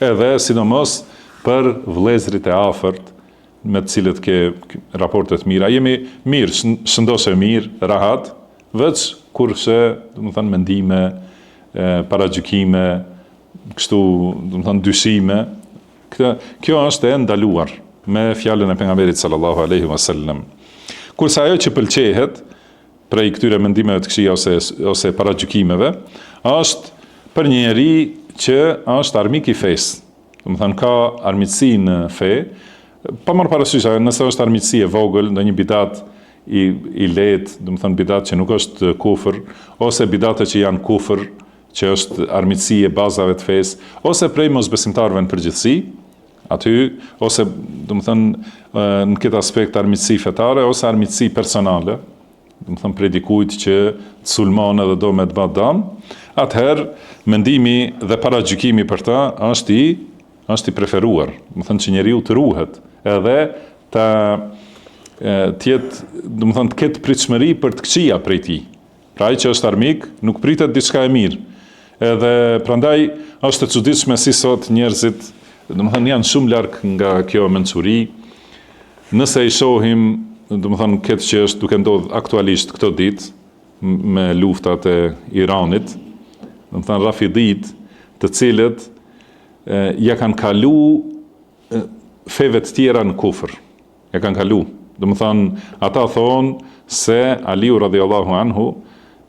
edhe sidomos për vëllezërit e afërt me të cilët ke raportet mira. Jemi mirë, shëndoshe mirë, rahat, veç kurse, domethënë mendime, paragjykime, kështu, domethënë dyshime. Kjo është e ndaluar me fjalën e pejgamberit sallallahu alaihi wasallam. Kurse ajo që pëlqehet prej këtyre mendimeve të këqija ose paragjykimeve, është për një njeri që është armik i fesë. Domethënë ka armiqësi në fe, pa marrë parasysh nëse është armiqësi e vogël, ndonjë bidat i lehtë, domethënë bidat që nuk është kufër, ose bidate që janë kufër, që është armiqësi e bazave të fesë, ose prej mosbesimtarëve në përgjithësi, aty, ose domethënë në këtë aspekt armiqësi fetare, ose armiqësi personale, domethënë prej dikujt që të sulmon edhe do me të bëj dëm, atëherë mendimi dhe paragjykimi për ta është i preferuar, domethënë që njeriu të ruhet, edhe të ketë pritshmëri për të këqija prej tij. Pra ai që është armik nuk pritet diçka e mirë. Edhe prandaj është e çuditshme si sot njerëzit, domethënë janë shumë larg nga kjo mençuri. Nëse i shohim, domethënë këtë që është duke ndodhur aktualisht këto ditë me luftat e Iranit, domethënë rafidit, të cilët ja kanë kalu feve të tjera në kufër. Ja kanë kalu. Domethënë, ata thonë se Aliu radhiyallahu anhu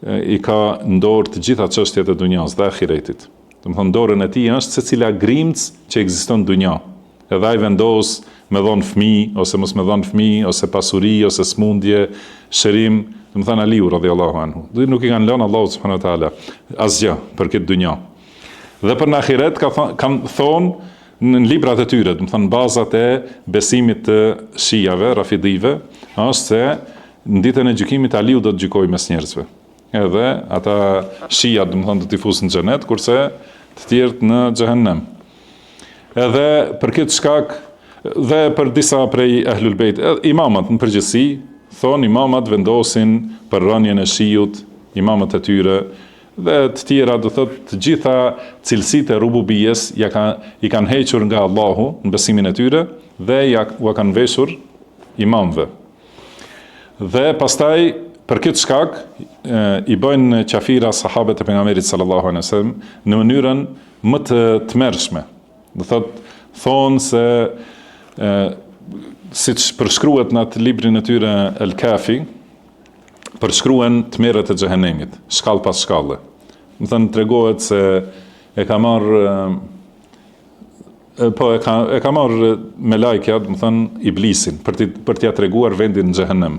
i ka ndorë të gjitha çështjet e dunjas dhe ahiretit. Domethënë, dorën e tij është secila grimc që ekziston në dunja. Edhe ai vendos me dhon fëmijë ose mos me dhon fëmijë ose pasuri ose smundje, shërim, domethënë Aliu radhiyallahu anhu. Dhe nuk i kanë lënë Allahu subhanahu wa taala asgjë për këtë dunja. Dhe për në ahiret kanë thonë në librat e tyre, domethënë bazat e besimit të shijave, rafidive, është se në ditën e gjykimit Aliu do të gjykojë mes njerëzve. Edhe ata shijat, domethënë do t'i fusë në xhenet, kurse të tjerët në xhehenem. Edhe për këtë shkak dhe për disa prej Ahlul Bejt, imamat në përgjithësi, thonë imamat vendosin për rënien e shijut, imamat e tyre, dhe të tjera do thotë të gjitha cilësitë e rububijes i kanë hequr nga Allahu në besimin e tyre dhe u kanë veshur imamve. Dhe pastaj për këtë shkak i bëjnë qafira sahabët e pejgamberit sallallahu alaihi wasallam në mënyrën më të tmerrshme. Do thonë se siç përshkruhet në atë librin e tyre El Kafi, përshkruen tmerret e xhehenemit, shkallë pas shkalle. Më thënë tregohet se e ka marrë me lajkja, më thënë iblisin, për t'ia treguar vendin në xhehenem.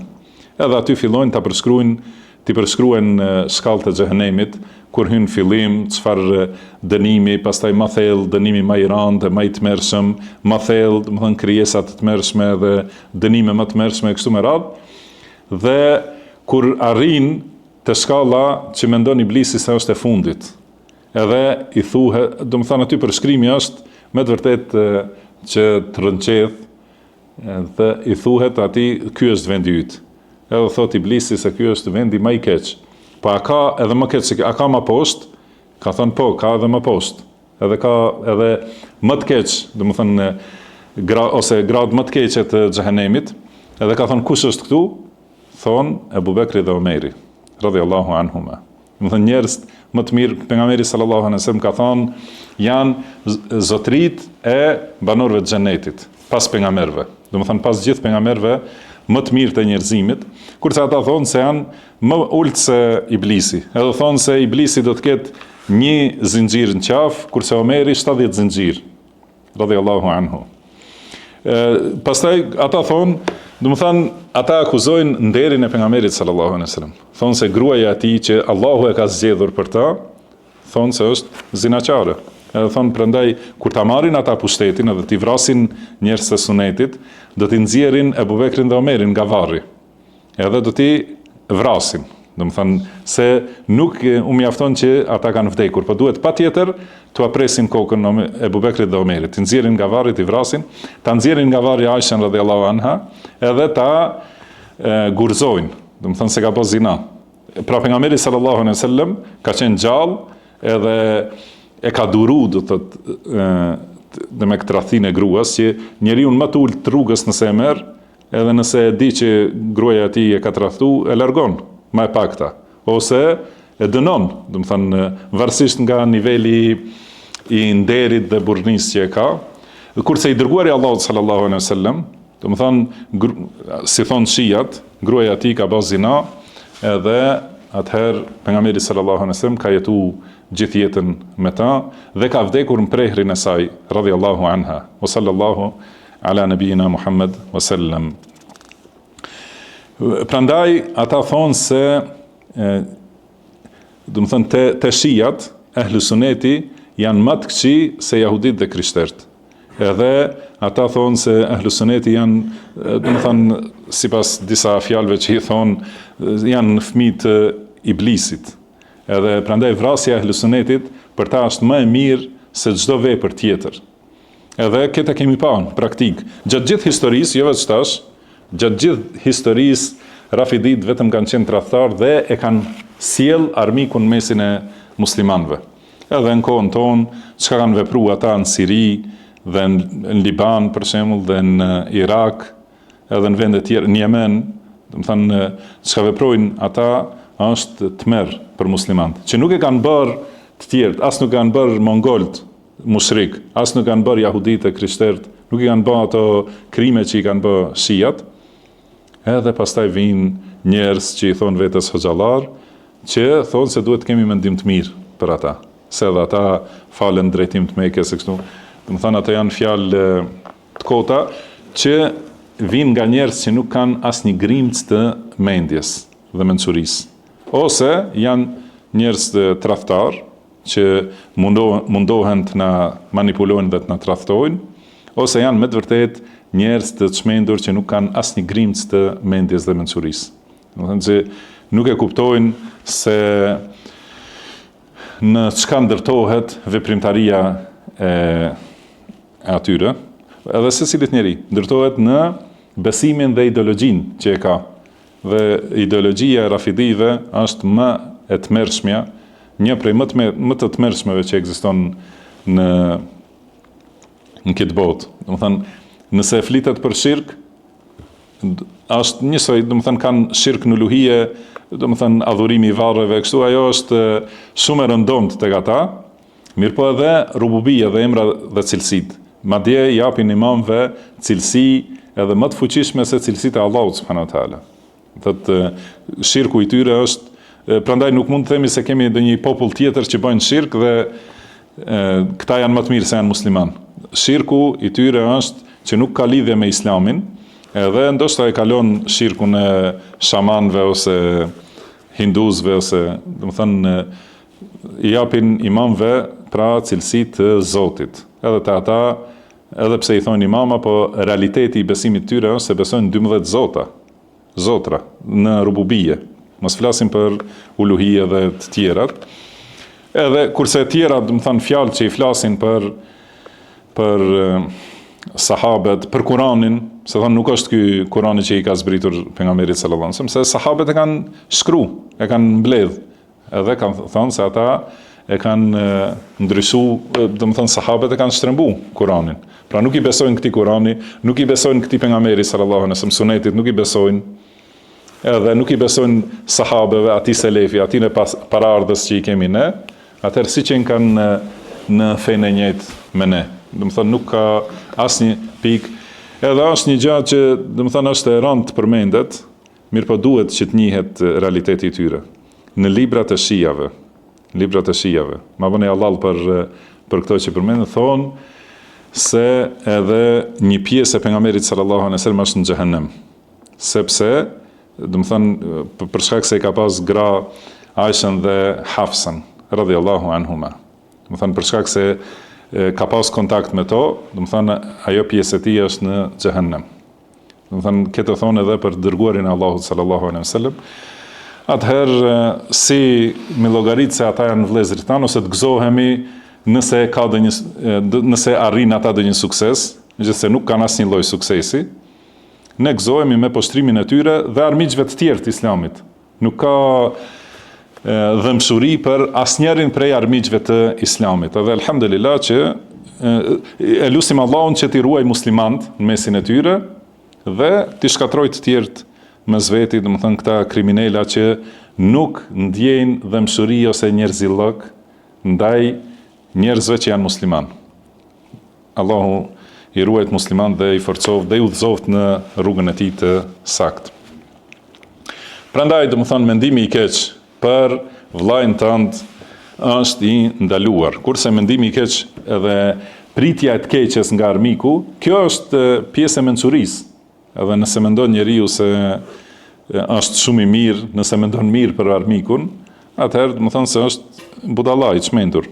Edhe aty fillojnë t'i përshkruen shkallët e xhehenemit, kur hyn fillim, çfarë dënimi, pastaj më thellë, dënimi më i rëndë, më i tmerrshëm, më thellë, më thënë krijesa të tmerrshme dhe dënime më të tmerrshme kështu me radhë. Dhe kur arrin të shkalla që mendon iblisi se është e fundit. Edhe i thuhet, domethënë aty përshkrimi është me të vërtetë që të rënqedh, dhe i thuhet atij, ky është vendi yt. Edhe thot iblisi se ky është vendi më i keq. Po a ka edhe më keq, a ka më poshtë? Ka thënë po, ka edhe më poshtë. Edhe ka edhe më të keq, domethënë ose gradë më të keqe të xhehenemit. Edhe ka thënë kush është këtu? Thonë Ebu Bekri dhe Omeri, radhiyallahu anhuma. Domethënë njerëz më të mirë, pejgamberi sallallahu alaihi wasallam ka thonë, janë zotrit e banorëve të xhenetit, pas pejgamberëve. Domethënë pas gjithë pejgamberëve më të mirë të njerëzimit, kurse ata thonë se janë më ulët se iblisi. Edhe thonë se iblisi do të ketë një zinxhir në qafë, kurse Omeri 70 zinxhir, radhiyallahu anhu. Pastaj ata thonë, domethënë ata akuzojnë nderin e pejgamberit sallallahu alaihi wasallam. Thonë se gruaja e tij që Allahu e ka zgjedhur për ta, thonë se është zinaqare. Edhe thonë prandaj kur ta marrin ata pushtetin edhe t'i vrasin njerëz të sunetit, do t'i nxjerrin Ebu Bekrin dhe Omerin nga varri. Edhe do t'i vrasin. Domethënë se nuk u mjafton që ata kanë vdekur, por duhet patjetër t'u apresin kokën Ebu Bekrit dhe Omerit, t'i nxjerrin nga varri, t'i vrasin, ta nxjerrin nga varri Aisha radhiyallahu anha, edhe ta gurzojnë, domethënë se ka bërë zina. Pra pejgamberi sallallahu alaihi wasallam ka qenë gjallë edhe e ka duru do të dhe me këtë rrethinë e gruas, që njeriu më të ulët rrugës nëse e merr, edhe nëse e di që gruaja e tij e ka tradhtu, e largon më e pakta, ose e dënon, do të thënë varësisht nga niveli i nderit dhe burrnisë që e ka. Kurse i dërguari Allahut sallallahu alaihi wasallam, do të thënë si thon shijat, gruaja e tij ka bërë zina, edhe atëherë pejgamberi sallallahu alaihi wasallam ka jetuar gjithë jetën me ta dhe ka vdekur në prehrin e saj radhiyallahu anha. Wa sallallahu ala nabiyina Muhammad wa sallam. Prandaj ata thonë se do të thënë te shijat, ehlu suneti janë më të këqij se jahudit dhe krishterët. Edhe ata thonë se ehlu suneti janë, do të thënë sipas disa fjalëve që i thonë, janë fëmijë të iblisit. Edhe prandaj vrasja e ehlu sunetit për ta është më e mirë se çdo vepër tjetër. Edhe këtë kemi pa në praktik. Gjatë gjithë historisë, jo vetëm tash, gjatë gjithë historisë rafidit vetëm kanë qenë tradhtar dhe e kanë sjell armikun mesin e muslimanëve. Edhe në kohën tonë, çka kanë vepruar ata në Siri dhe në Liban për shembull dhe në Irak, edhe në vende të tjera, në Yemen, do të thënë çka veprojnë ata është tmerr për muslimanët, që nuk e kanë bërë të tjerët, as nuk kanë bërë mongolët mushrik, as nuk kanë bërë jahudit e krishterët, nuk i kanë bërë ato krime që i kanë bërë shijat, edhe pastaj vinë njerëz që i thonë vetes hoxhallar, që thonë se duhet kemi mendim të mirë për ata, se edhe ata falen drejtim të Mekës e kështu. Do të thënë ata janë fjalë të kota që vinë nga njerëz që nuk kanë asnjë grimc të mendjes dhe mençurisë, ose janë njerëz të tradhtar që mundohen të na manipulojnë dhe të na tradhtojnë, ose janë me të vërtet njerëz të çmendur që nuk kanë asnjë grimc të mendjes dhe mençurisë. Do të thënë se nuk e kuptojnë se në çka ndërtohet veprimtaria e atyre, edhe secilit njeri ndërtohet në besimin dhe ideologjinë që e ka. Dhe ideologjia e rafidive është më e tmerrshmja, një prej më të tmerrshmeve që ekziston në këtë botë. Do të thënë, nëse flitet për shirk, është njësoj, do të thënë kanë shirk në luhije, do të thënë adhurimi i varreve, kështu ajo është shumë e rëndomt tek ata, mirë po edhe rububia dhe emra dhe cilësitë. Madje japin imamëve cilësi edhe më të fuqishme se cilësitë e Allahut subhanahu wa taala. Thotë shirku i tyre është, prandaj nuk mund të themi se kemi ndonjë popull tjetër që bëjnë shirk dhe këta janë më të mirë se janë musliman. Shirku i tyre është që nuk ka lidhje me islamin, edhe ndoshta e kalon shirkun e shamanëve ose hinduzëve ose, do të thënë, i japin imamëve pra cilësi të Zotit. Edhe te ata, edhe pse i thonë imama, po realiteti i besimit të tyre është se besojnë 12 zotra në rububie. Mos flasim për uluhie dhe të tjerat. Edhe kurse të tjerat, do të thënë fjalë që i flasin për sahabet, për Kur'anin, se thonë nuk është ky Kur'ani që i ka zbritur pejgamberit sallallahu alajhi wasallam, se sahabet e kanë shkruar, e kanë mbledh. Edhe kanë thonë se ata e kanë ndryshuar, do të thënë sahabet e kanë shtrembuar Kur'anin. Pra nuk i besojnë këtij Kur'ani, nuk i besojnë këtij pejgamberit sallallahu alajhi wasallam, sunetit nuk i besojnë. Edhe nuk i besojnë sahabeve, atij selefi, atij në paraardhës që i kemi ne, atëherë si që kanë në fenë e njëjtë me ne. Do të thënë nuk ka asnjë pikë. Edhe është një gjë që do të thënë është e rëndë të përmendet, mirë po duhet që të njihet realiteti i tyre. Në librat e shijave, ma bëni halal për këto që përmendet, thonë se edhe një pjesë e pejgamberit sallallahu alajhi wasallam është në xhehenem. Sepse do të thënë për shkak se i ka pas gra Aishën dhe Hafsën radhiyallahu anhuma. Do të thënë për shkak se ka pas kontakt me to, do të thënë ajo pjesë e tij është në xhehenem. Do të thënë këtë thonë edhe për dërguarin e Allahut sallallahu alaihi wasallam. Atëherë si me llogarit se ata janë vëllezërit tanë, ose të gëzohemi nëse arrin ata ndonjë sukses, megjithëse nuk kanë asnjë lloj suksesi. Ne gëzohemi me poshtrimin e tyre dhe armiqve të tjerë të islamit. Nuk ka dhëmshuri për asnjërin prej armiqve të islamit. Edhe elhamdulillah që e lutim Allahun që t'i ruaj muslimant në mesin e tyre dhe t'i shkatroj të tjerët mes veti, domethënë këta kriminela që nuk ndjejnë dëmshuri ose njerëzillok ndaj njerëzve që janë musliman. Allahu i ruajt musliman dhe i forcoft dhe i udhëzoft në rrugën e tij të saktë. Prandaj domethënë mendimi i keq për vllajën tënd është i ndaluar. Kurse mendimi i keq edhe pritja e të keqes nga armiku, kjo është pjesë e mençurisë. Edhe nëse mendon njeriu se është shumë i mirë, nëse mendon mirë për armikun, atëherë domethënë se është budalla i çmendur.